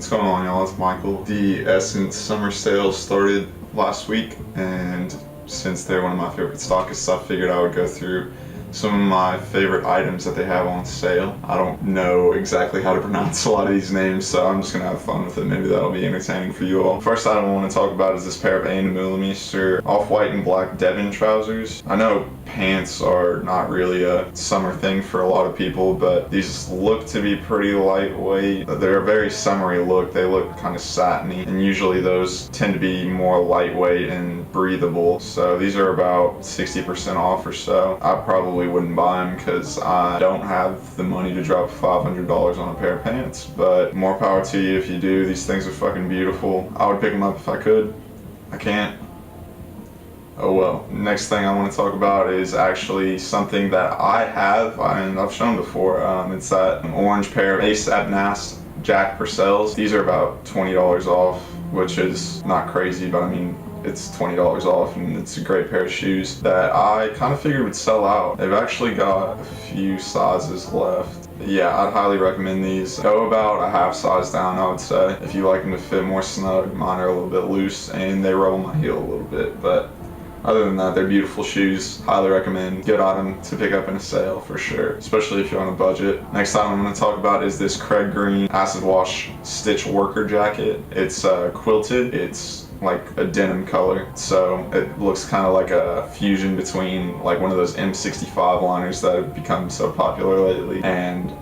What's going on, y'all? It's Michael. The SSENSE summer sale started last week, and since they're one of my favorite stockists, I figured I would go through some of my favorite items that they have on sale. I don't know exactly how to pronounce a lot of these names, so I'm just gonna have fun with it. Maybe that'll be entertaining for you all. First item I want to talk about is this pair of 8mm off-white and black Devon trousers. I know pants are not really a summer thing for a lot of people, but these look to be pretty lightweight. They're a very summery look. They look kind of satiny, and usually those tend to be more lightweight and breathable. So these are about 60% off or so. I probably wouldn't buy them because I don't have the money to drop $500 on a pair of pants, but more power to you if you do. These things are fucking beautiful. I would pick them up if I could. I can't. Oh well. Next thing I want to talk about is actually something that I have and I've shown before. It's that orange pair of ASAP Nast Jack Purcells. These are about $20 off, which is not crazy, but I mean, it's $20 off and it's a great pair of shoes that I kind of figured would sell out. They've actually got a few sizes left. Yeah, I'd highly recommend these. Go about a half size down, I would say, if you like them to fit more snug. Mine are a little bit loose and they rub on my heel a little bit, but other than that, they're beautiful shoes. Highly recommend. Good item to pick up in a sale for sure, especially if you're on a budget. Next item I'm going to talk about is this Craig Green acid wash stitch worker jacket. It's quilted. It's like a denim color, so it looks kind of like a fusion between like one of those M65 liners that have become so popular lately and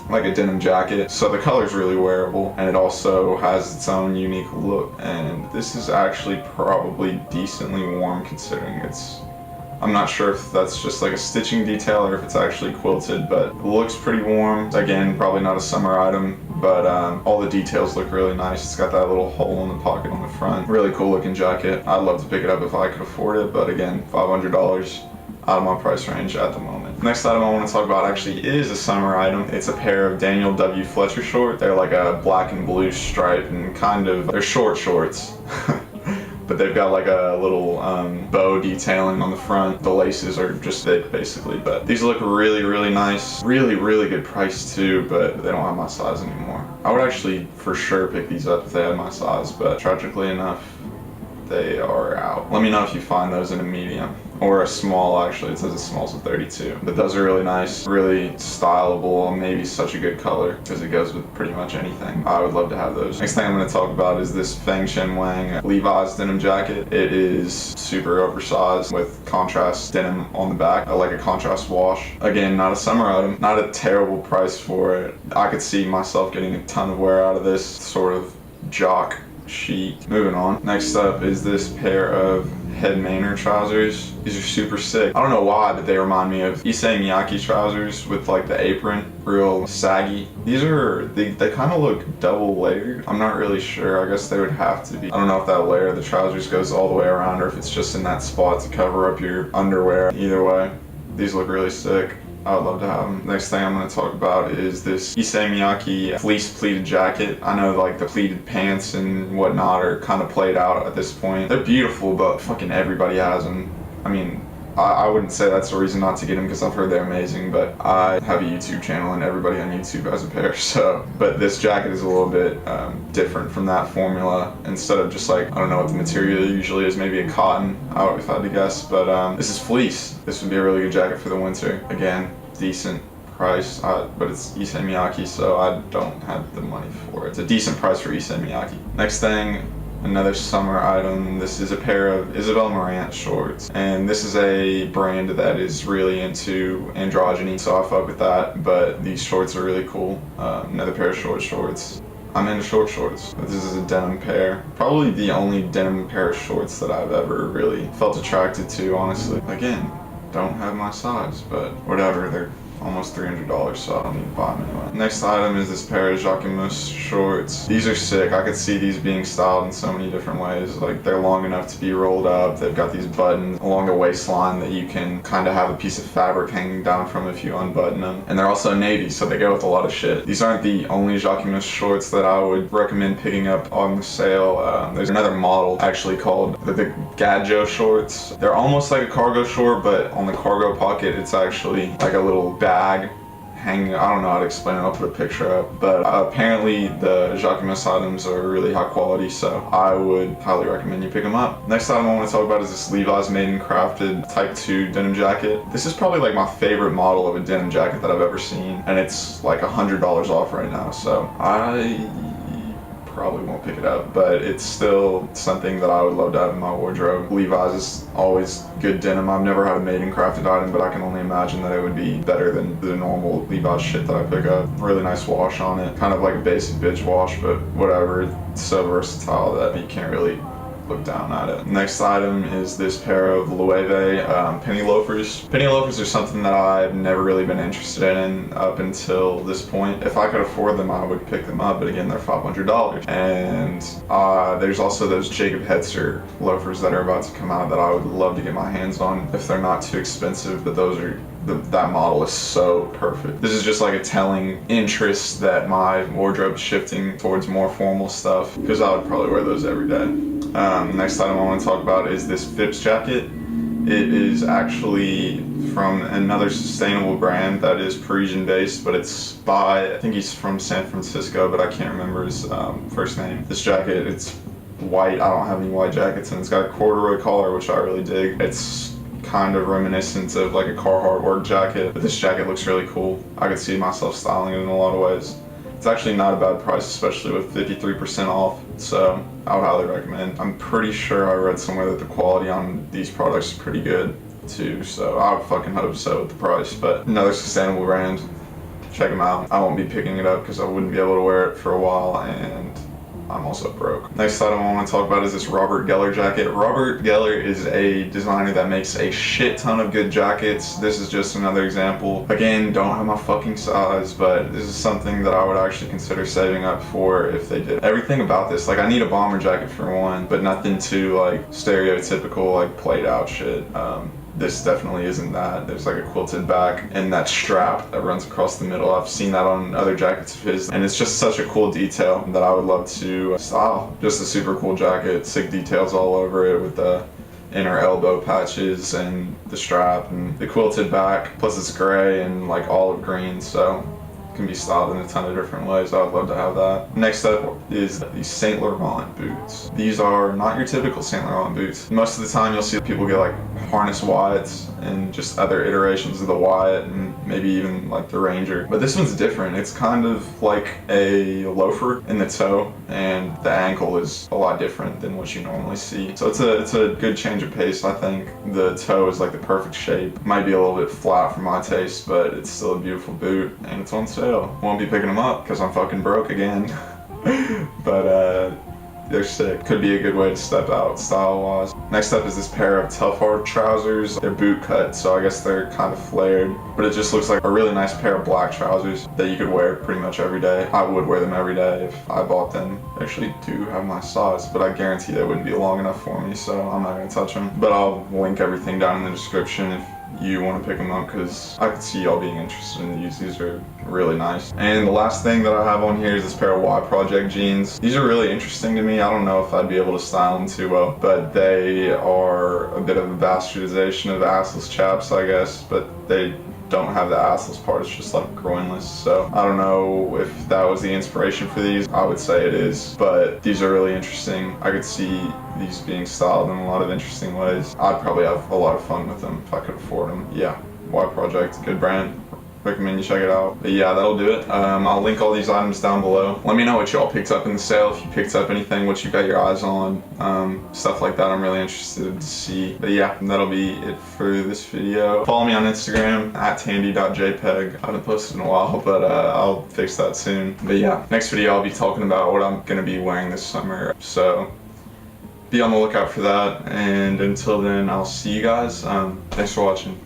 like a denim jacket. So the color's really wearable, and it also has its own unique look, and this is actually probably decently warm considering it's, I'm not sure if that's just like a stitching detail or if it's actually quilted, but it looks pretty warm. Again, probably not a summer item, but all the details look really nice. It's got that little hole in the pocket on the front. Really cool looking jacket. I'd love to pick it up if I could afford it, but again, $500 out of my price range at the moment. Next item I want to talk about actually is a summer item. It's a pair of Daniel W. Fletcher shorts. They're like a black and blue stripe and kind of, they're short shorts. But they've got like a little bow detailing on the front. The laces are just thick basically, but these look really, really nice. Really, really good price too, but they don't have my size anymore. I would actually for sure pick these up if they had my size, but tragically enough, they are out. Let me know if you find those in a medium or a small. Actually, it says a small's a 32, but those are really nice, really stylable, maybe such a good color because it goes with pretty much anything. I would love to have those. Next thing I'm going to talk about is this Feng Shen Wang Levi's denim jacket. It is super oversized with contrast denim on the back. I like a contrast wash. Again, not a summer item, not a terrible price for it. I could see myself getting a ton of wear out of this sort of jock chic. Moving on. Next up is this pair of Head Manor trousers. These are super sick. I don't know why, but they remind me of Issey Miyake trousers with like the apron, real saggy. These are, they kind of look double layered. I'm not really sure. I guess they would have to be. I don't know if that layer of the trousers goes all the way around or if it's just in that spot to cover up your underwear. Either way, these look really sick. I would love to have them. Next thing I'm going to talk about is this Issey Miyake fleece pleated jacket. I know like the pleated pants and whatnot are kind of played out at this point. They're beautiful, but fucking everybody has them. I mean, I wouldn't say that's a reason not to get them because I've heard they're amazing, but I have a YouTube channel and everybody on YouTube has a pair, so. But this jacket is a little bit different from that formula. Instead of just like, I don't know what the material usually is, maybe a cotton, if I had to guess, but this is fleece. This would be a really good jacket for the winter. Again, decent price, but it's Issey Miyake, so I don't have the money for it. It's a decent price for Issey Miyake. Next thing, another summer item. This is a pair of Isabel Marant shorts, and this is a brand that is really into androgyny, so I fuck with that, but these shorts are really cool. Another pair of shorts. I'm into short shorts. This is a denim pair. Probably the only denim pair of shorts that I've ever really felt attracted to, honestly. Again, don't have my size, but whatever, they're almost $300, so I don't need to buy them anyway. Next item is this pair of Jacquemus shorts. These are sick. I could see these being styled in so many different ways. Like, they're long enough to be rolled up. They've got these buttons along the waistline that you can kind of have a piece of fabric hanging down from if you unbutton them. And they're also navy, so they go with a lot of shit. These aren't the only Jacquemus shorts that I would recommend picking up on the sale. There's another model actually called the Gadjo shorts. They're almost like a cargo short, but on the cargo pocket, it's actually like a little bag hanging. I don't know how to explain it. I'll put a picture up. But apparently the Jacquemus items are really high quality, so I would highly recommend you pick them up. Next item I want to talk about is this Levi's Maiden Crafted Type 2 denim jacket. This is probably like my favorite model of a denim jacket that I've ever seen, and it's like $100 off right now, so I probably won't pick it up, but it's still something that I would love to have in my wardrobe. Levi's is always good denim. I've never had a Maiden Crafted item, but I can only imagine that it would be better than the normal Levi's shit that I pick up. Really nice wash on it. Kind of like a basic bitch wash, but whatever. It's so versatile that you can't really look down at it. Next item is this pair of Loewe penny loafers. Penny loafers are something that I've never really been interested in up until this point. If I could afford them, I would pick them up, but again, they're $500. And there's also those Jacob Hetzer loafers that are about to come out that I would love to get my hands on if they're not too expensive, but those are that model is so perfect. This is just like a telling interest that my wardrobe is shifting towards more formal stuff, because I would probably wear those every day. Next item I want to talk about is this Phipps jacket. It is actually from another sustainable brand that is Parisian based, but it's by, I think he's from San Francisco, but I can't remember his first name. This jacket, it's white. I don't have any white jackets, and it's got a corduroy collar, which I really dig. It's kind of reminiscent of like a Carhartt work jacket, but this jacket looks really cool. I could see myself styling it in a lot of ways. It's actually not a bad price, especially with 53% off, so I would highly recommend. I'm pretty sure I read somewhere that the quality on these products is pretty good too, so I would fucking hope so with the price. But another sustainable brand, check them out. I won't be picking it up because I wouldn't be able to wear it for a while, and I'm also broke. Next item I want to talk about is this Robert Geller jacket. Robert Geller is a designer that makes a shit ton of good jackets. This is just another example. Again, don't have my fucking size, but this is something that I would actually consider saving up for if they did. Everything about this, like I need a bomber jacket for one, but nothing too like stereotypical, like played out shit. This definitely isn't that. There's like a quilted back and that strap that runs across the middle. I've seen that on other jackets of his, and it's just such a cool detail that I would love to style. Just a super cool jacket, sick details all over it with the inner elbow patches and the strap and the quilted back. Plus it's gray and like olive green, so can be styled in a ton of different ways. I would love to have that. Next up is the Saint Laurent boots. These are not your typical Saint Laurent boots. Most of the time you'll see people get like harness Wyatts and just other iterations of the Wyatt and maybe even like the Ranger. But this one's different. It's kind of like a loafer in the toe, and the ankle is a lot different than what you normally see. So it's a good change of pace, I think. The toe is like the perfect shape. Might be a little bit flat for my taste, but it's still a beautiful boot, and it's on sale. Won't be picking them up because I'm fucking broke again. But they're sick. Could be a good way to step out style-wise. Next up is this pair of Tough Hard trousers. They're boot cut, so I guess they're kind of flared, but it just looks like a really nice pair of black trousers that you could wear pretty much every day. I would wear them every day if I bought them. They actually do have my size, but I guarantee they wouldn't be long enough for me, so I'm not gonna touch them. But I'll link everything down in the description if you want to pick them up, because I could see y'all being interested in these. These are really nice. And the last thing that I have on here is this pair of Y Project jeans. These are really interesting to me. I don't know if I'd be able to style them too well, but they are a bit of a bastardization of assless chaps, I guess, but they don't have the assless part. It's just like groinless. So I don't know if that was the inspiration for these. I would say it is, but these are really interesting. I could see these being styled in a lot of interesting ways. I'd probably have a lot of fun with them if I could afford them. Yeah, Y Project, good brand. Recommend you check it out. But yeah, that'll do it. I'll link all these items down below. Let me know what y'all picked up in the sale, if you picked up anything, what you got your eyes on, stuff like that. I'm really interested to see. But yeah, that'll be it for this video. Follow me on Instagram at tandy.jpg. I haven't posted in a while, but I'll fix that soon. But yeah, next video I'll be talking about what I'm gonna be wearing this summer. So be on the lookout for that, and until then, I'll see you guys. Thanks for watching.